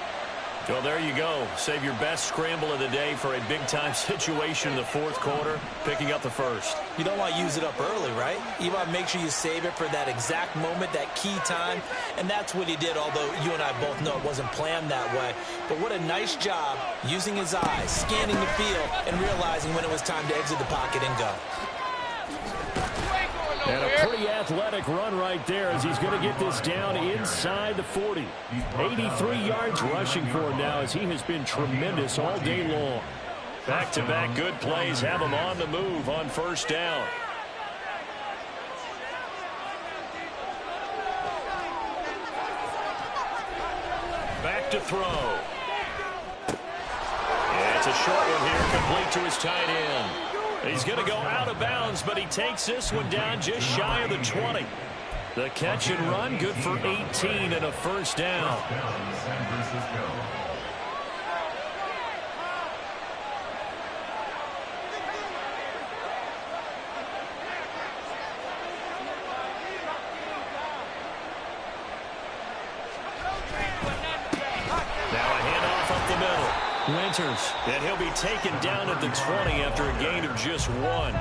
Well, there you go. Save your best scramble of the day for a big-time situation in the 4th quarter, picking up the first. You don't want to use it up early, right? You want to make sure you save it for that exact moment, that key time, and that's what he did, although you and I both know it wasn't planned that way. But what a nice job using his eyes, scanning the field, and realizing when it was time to exit the pocket and go. And a pretty athletic run right there as he's going to get this down inside the 40. 83 yards rushing for him now as he has been tremendous all day long. Back-to-back good plays have him on the move on 1st down. Back to throw. And it's a short one here, complete to his tight end. He's going to go out of bounds, but he takes this one down just shy of the 20. The catch and run, good for 18 and a 1st down. Now a handoff up the middle. Winters, and he'll be taken down at the 20 after a gain of just 1.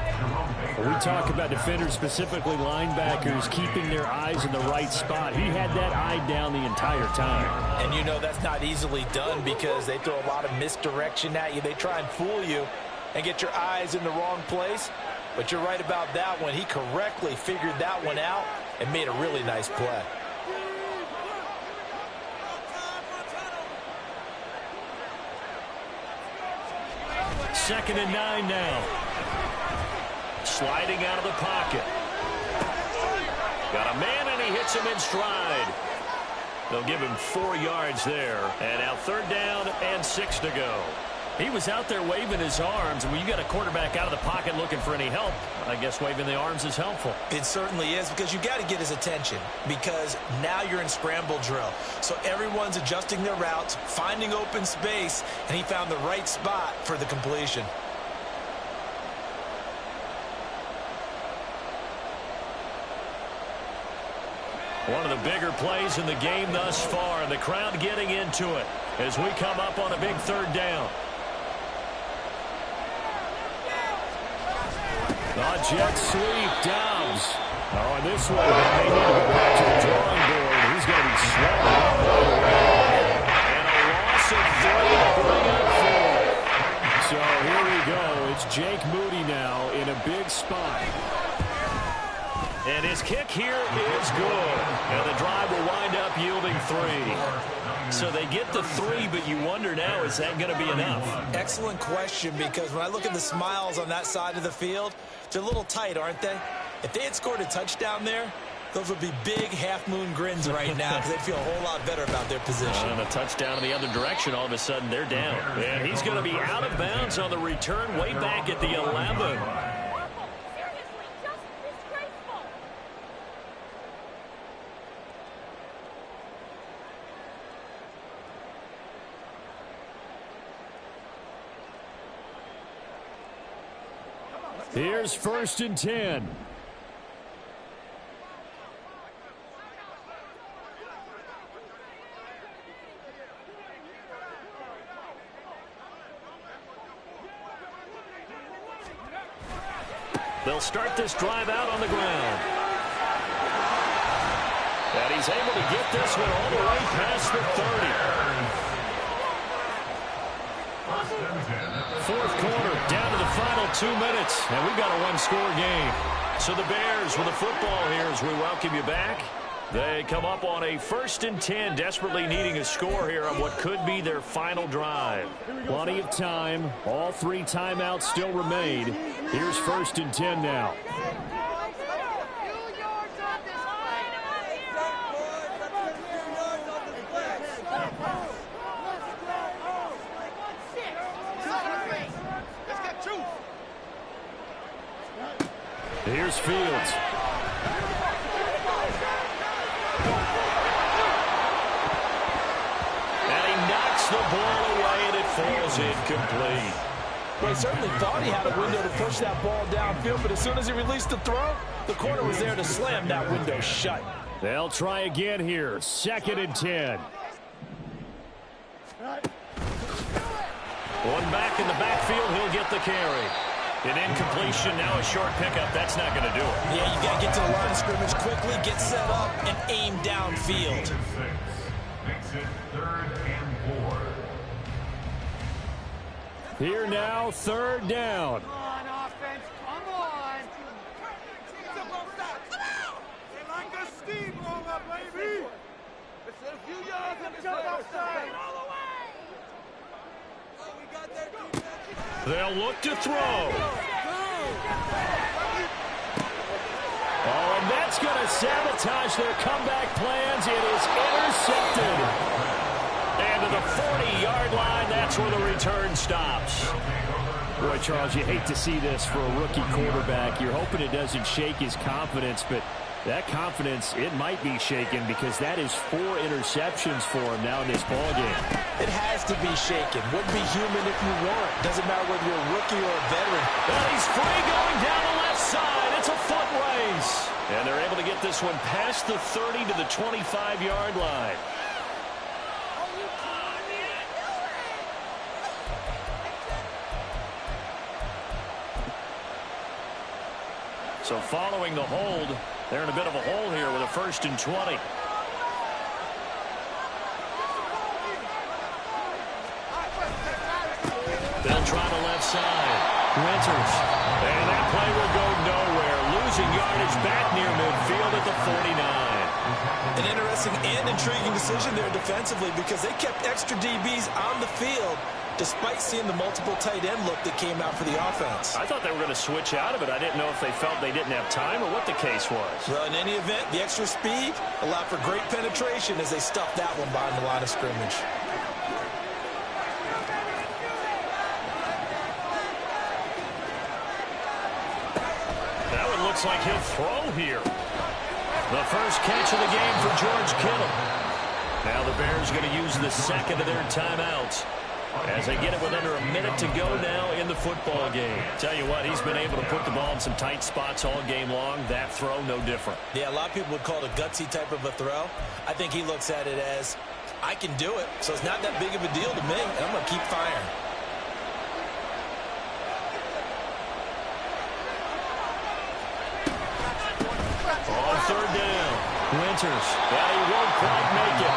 We talk about defenders, specifically linebackers, keeping their eyes in the right spot. He had that eye down the entire time. And you know that's not easily done because they throw a lot of misdirection at you. They try and fool you and get your eyes in the wrong place. But you're right about that one. He correctly figured that one out and made a really nice play. Second and 9 now. Sliding out of the pocket. Got a man, and he hits him in stride. They'll give him 4 yards there. And now 3rd down and 6 to go. He was out there waving his arms, and when you got a quarterback out of the pocket looking for any help, I guess waving the arms is helpful. It certainly is, because you got to get his attention, because now you're in scramble drill. So everyone's adjusting their routes, finding open space, and he found the right spot for the completion. One of the bigger plays in the game thus far, and the crowd getting into it as we come up on a big 3rd down. The jet sweep, Dobbs. Oh, and this one, they need to go back to the drawing board. He's going to be sweating up all the way. And a loss of 3 to bring up 4. So here we go. It's Jake Moody now in a big spot. And his kick here is good. And the drive will wind up yielding 3. So they get the 3, but you wonder now, is that going to be enough? Excellent question, because when I look at the smiles on that side of the field, they're a little tight, aren't they? If they had scored a touchdown there, those would be big half-moon grins right now because they'd feel a whole lot better about their position. And a touchdown in the other direction, all of a sudden they're down. And he's going to be out of bounds on the return way back at the 11. Here's 1st and 10. They'll start this drive out on the ground. And he's able to get this one all the way past the 30. Fourth quarter, down to the final 2 minutes, and we've got a one-score game. So the Bears with the football here as we welcome you back. They come up on a 1st and 10, desperately needing a score here on what could be their final drive. Plenty of time. All 3 timeouts still remain. Here's 1st and 10 now. Here's Fields. And he knocks the ball away, and it falls incomplete. Well, he certainly thought he had a window to push that ball downfield, but as soon as he released the throw, the corner was there to slam that window shut. They'll try again here. 2nd and 10. One back in the backfield. He'll get the carry. An incompletion, now a short pickup. That's not going to do it. Yeah, you got to get to the line of scrimmage quickly, get set up, and aim downfield. Makes it 3rd and 4. Here now, 3rd down. Come on, offense. Come on. They like a steamroller, baby. It's a few yards on this outside. They'll look to throw. Oh, and that's going to sabotage their comeback plans. It is intercepted. And to the 40-yard line, that's where the return stops. Boy, Charles, you hate to see this for a rookie quarterback. You're hoping it doesn't shake his confidence, but that confidence, it might be shaken because that is 4 interceptions for him now in this ballgame. It has to be shaken. Wouldn't be human if you weren't. Doesn't matter whether you're a rookie or a veteran. And he's free going down the left side. It's a foot race. And they're able to get this one past the 30 to the 25-yard line. So following the hold, they're in a bit of a hole here with a 1st and 20. They'll try the left side. Winters. And that play will go nowhere. Losing yardage back near midfield at the 49. An interesting and intriguing decision there defensively because they kept extra DBs on the field despite seeing the multiple tight end look that came out for the offense. I thought they were going to switch out of it. I didn't know if they felt they didn't have time or what the case was. Well, in any event, the extra speed allowed for great penetration as they stuffed that one behind the line of scrimmage. That one looks like he'll throw here. The first catch of the game for George Kittle. Now the Bears going to use the 2nd of their timeouts as they get it with under a minute to go now in the football game. Tell you what, he's been able to put the ball in some tight spots all game long. That throw, no different. Yeah, a lot of people would call it a gutsy type of a throw. I think he looks at it as, I can do it, so it's not that big of a deal to me, and I'm going to keep firing. On 3rd down, Winters. Well, he won't quite make it.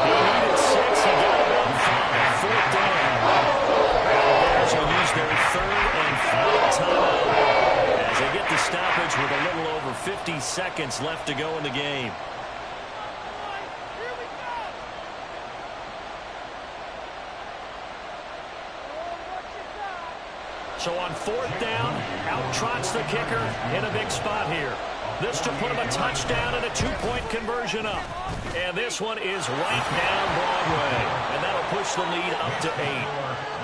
He needed 6. He got about 5. 4th down. Now the Bears will use their 3rd and final timeout as they get the stoppage with a little over 50 seconds left to go in the game. So on 4th down, out trots the kicker in a big spot here. This to put him a touchdown and a 2-point conversion up. And this one is right down Broadway. And that'll push the lead up to 8.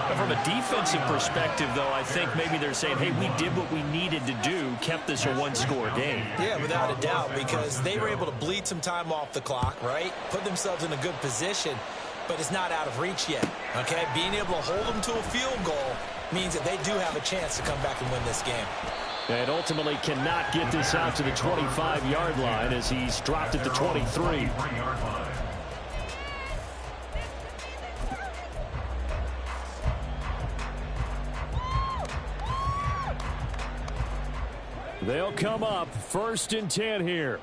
But from a defensive perspective, though, I think maybe they're saying, hey, we did what we needed to do, kept this a 1-score game. Yeah, without a doubt, because they were able to bleed some time off the clock, right? Put themselves in a good position, but it's not out of reach yet, okay? Being able to hold them to a field goal means that they do have a chance to come back and win this game. And ultimately cannot get this out to the 25-yard line as he's dropped at the 23. They'll come up 1st and 10 here.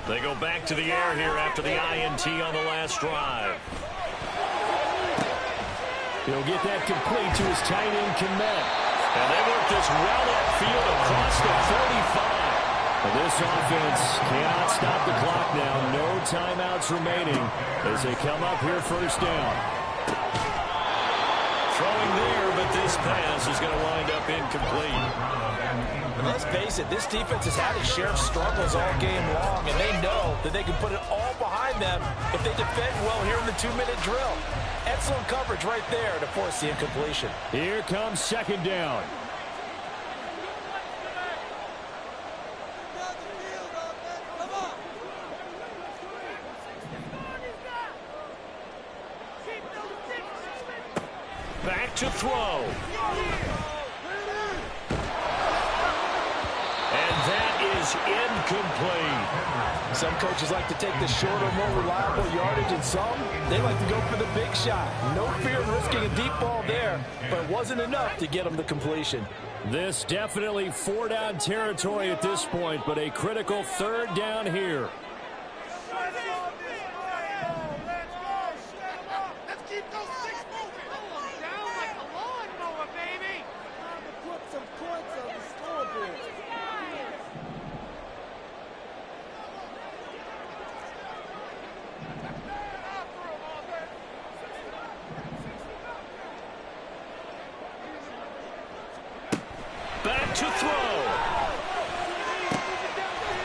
They go back to the air here after the INT on the last drive. He'll get that complete to his tight end, Kmet. And they work this well upfield across the 45. But this offense cannot stop the clock now. No timeouts remaining as they come up here 1st down. Throwing there, but this pass is going to wind up incomplete. Let's face it, this defense has had its share of struggles all game long, and they know that they can put it all behind them if they defend well here in the 2-minute drill. Excellent coverage right there to force the incompletion. Here comes 2nd down. Back to throw. And that is incomplete. Some coaches like to take the shorter, more reliable yardage, and some, they like to go for the big shot. No fear of risking a deep ball there, but it wasn't enough to get them the completion. This definitely 4-down territory at this point, but a critical 3rd down here. Let's keep those sticks moving. Down like a lawnmower, baby. Time to put some points on the scoreboard. Back to throw.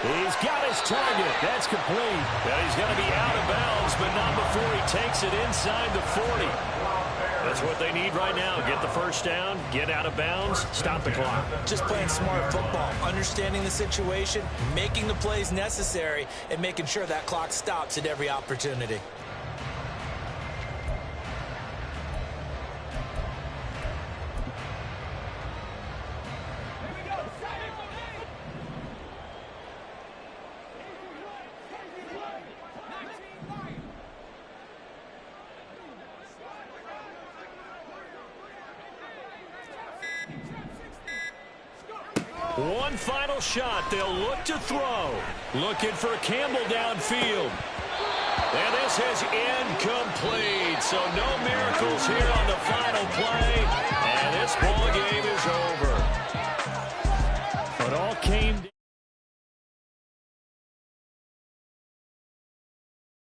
He's got his target. That's complete. And he's going to be out of bounds, but not before he takes it inside the 40. That's what they need right now. Get the 1st down, get out of bounds, stop the clock. Just playing smart football, understanding the situation, making the plays necessary, and making sure that clock stops at every opportunity. One final shot. They'll look to throw. Looking for Campbell downfield. And this is incomplete. So no miracles here on the final play. And this ball game is over. It all came